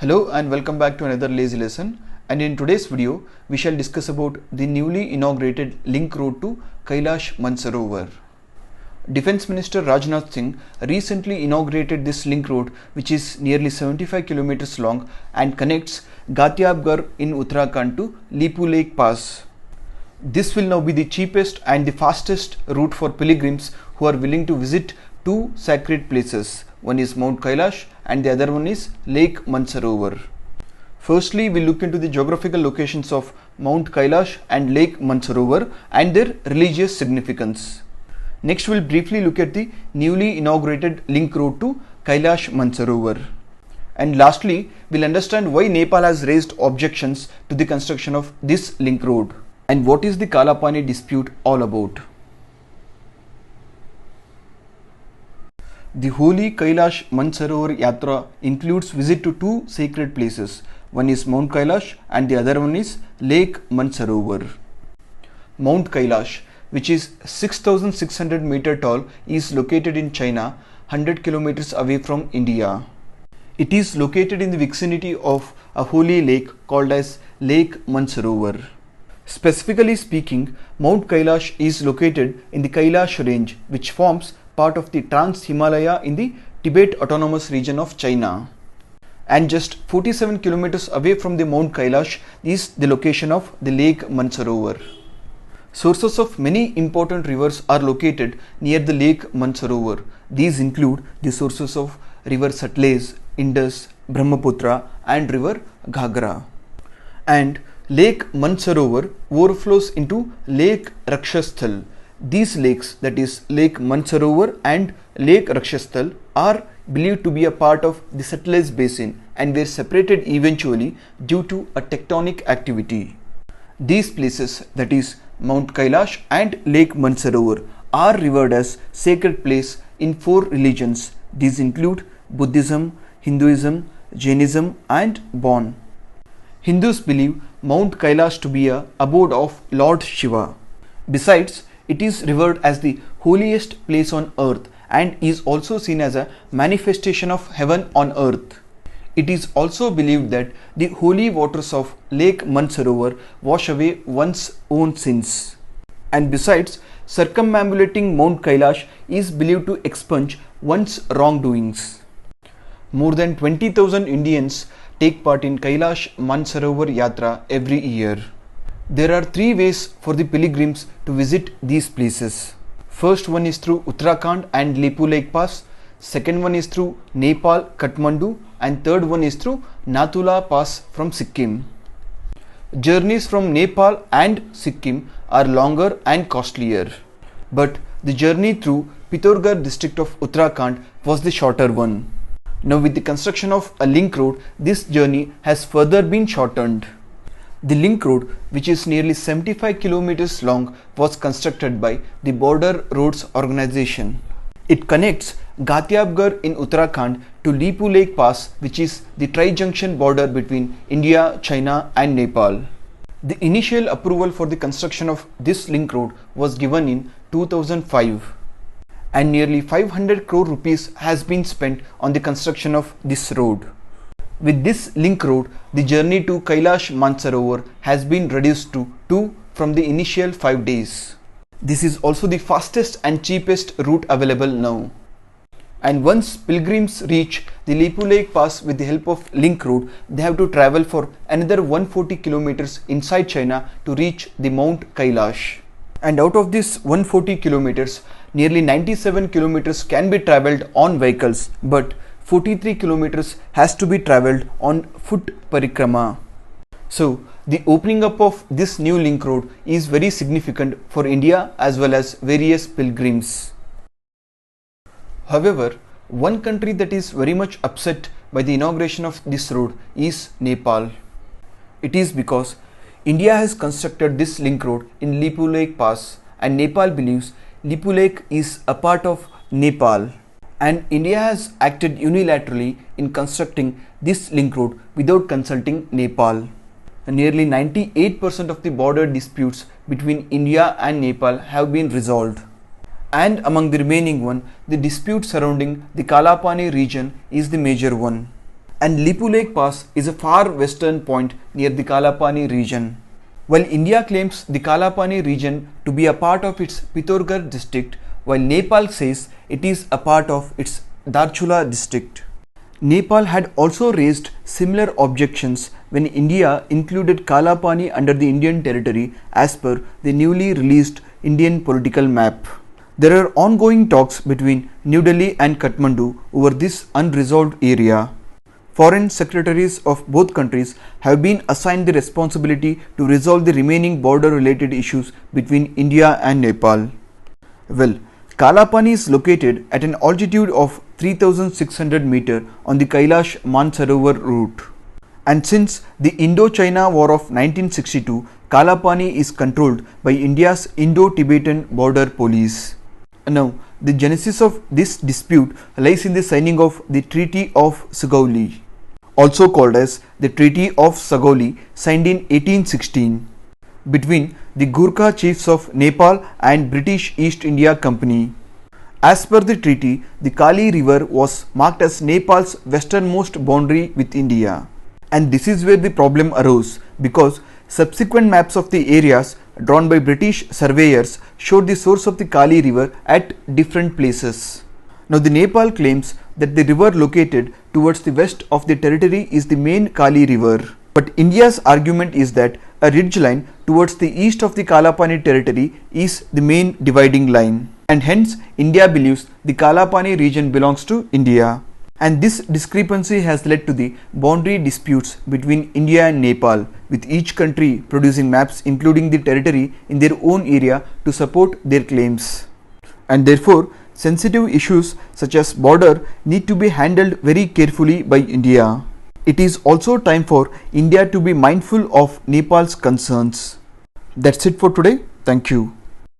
Hello and welcome back to another lazy lesson, and in today's video we shall discuss about the newly inaugurated link road to Kailash Mansarovar. Defence Minister Rajnath Singh recently inaugurated this link road, which is nearly 75 kilometers long and connects Gatiabgarh in Uttarakhand to Lipu Lake Pass. This will now be the cheapest and the fastest route for pilgrims who are willing to visit two sacred places. One is Mount Kailash and the other one is Lake Mansarovar. Firstly, we look into the geographical locations of Mount Kailash and Lake Mansarovar and their religious significance. Next, we'll briefly look at the newly inaugurated link road to Kailash Mansarovar. And lastly, we'll understand why Nepal has raised objections to the construction of this link road and what is the Kalapani dispute all about. The holy Kailash Mansarovar Yatra includes visit to two sacred places. One is Mount Kailash and the other one is Lake Mansarovar. Mount Kailash, which is 6,600 meter tall, is located in China, 100 kilometers away from India. It is located in the vicinity of a holy lake called as Lake Mansarovar. Specifically speaking, Mount Kailash is located in the Kailash range, which forms part of the Trans-Himalaya in the Tibet Autonomous Region of China. And just 47 kilometers away from the Mount Kailash is the location of the Lake Mansarovar. Sources of many important rivers are located near the Lake Mansarovar. These include the sources of River Sutlej, Indus, Brahmaputra and River Ghagra. And Lake Mansarovar overflows into Lake Rakshasthal. These lakes, that is Lake Mansarovar and Lake Rakshasthal, are believed to be a part of the Sutlej basin and were separated eventually due to a tectonic activity. These places, that is Mount Kailash and Lake Mansarovar, are revered as sacred place in four religions. These include Buddhism, Hinduism, Jainism and Bon. Hindus believe Mount Kailash to be a abode of Lord Shiva. Besides, it is revered as the holiest place on earth and is also seen as a manifestation of heaven on earth. It is also believed that the holy waters of Lake Mansarovar wash away one's own sins. And besides, circumambulating Mount Kailash is believed to expunge one's wrongdoings. More than 20,000 Indians take part in Kailash Mansarovar Yatra every year. There are three ways for the pilgrims to visit these places. First one is through Uttarakhand and Lipu Lake Pass. Second one is through Nepal, Kathmandu, and third one is through Nathula Pass from Sikkim. Journeys from Nepal and Sikkim are longer and costlier, but the journey through Pithoragarh district of Uttarakhand was the shorter one. Now with the construction of a link road, this journey has further been shortened. The link road, which is nearly 75 kilometers long, was constructed by the Border Roads Organization. It connects Gatiabgarh in Uttarakhand to Lipu Lake Pass, which is the tri-junction border between India, China and Nepal. The initial approval for the construction of this link road was given in 2005, and nearly 500 crore rupees has been spent on the construction of this road. With this link road, the journey to Kailash Mansarovar has been reduced to 2 from the initial 5 days. This is also the fastest and cheapest route available now. And once pilgrims reach the Lipu Lake Pass with the help of link road, they have to travel for another 140 kilometers inside China to reach the Mount Kailash. And out of this 140 kilometers, nearly 97 kilometers can be traveled on vehicles, but 43 kilometers has to be traveled on foot parikrama. So the opening up of this new link road is very significant for India as well as various pilgrims. However, one country that is very much upset by the inauguration of this road is Nepal. It is because India has constructed this link road in Lipu Lake Pass and Nepal believes Lipu Lake is a part of Nepal. And India has acted unilaterally in constructing this link road without consulting Nepal. Nearly 98% of the border disputes between India and Nepal have been resolved. And among the remaining one, the dispute surrounding the Kalapani region is the major one. and Lipu Lake Pass is a far western point near the Kalapani region. While India claims the Kalapani region to be a part of its Pithoragarh district, while Nepal says it is a part of its Dharchula district. Nepal had also raised similar objections when India included Kalapani under the Indian territory as per the newly released Indian political map. There are ongoing talks between New Delhi and Kathmandu over this unresolved area. Foreign secretaries of both countries have been assigned the responsibility to resolve the remaining border related issues between India and Nepal. Well, Kalapani is located at an altitude of 3600 meter on the Kailash Mansarovar route. And since the Indo-China War of 1962, Kalapani is controlled by India's Indo-Tibetan Border Police. Now, the genesis of this dispute lies in the signing of the Treaty of Sugauli, also called as the Treaty of Sugauli, signed in 1816 between the Gurkha chiefs of Nepal and British East India Company. As per the treaty, the Kali River was marked as Nepal's westernmost boundary with India. And this is where the problem arose, because subsequent maps of the areas drawn by British surveyors showed the source of the Kali River at different places. Now the Nepal claims that the river located towards the west of the territory is the main Kali River. But India's argument is that a ridge line towards the east of the Kalapani territory is the main dividing line, and hence India believes the Kalapani region belongs to India. And this discrepancy has led to the boundary disputes between India and Nepal, with each country producing maps including the territory in their own area to support their claims. And therefore, sensitive issues such as border need to be handled very carefully by India. It is also time for India to be mindful of Nepal's concerns. That's it for today. Thank you.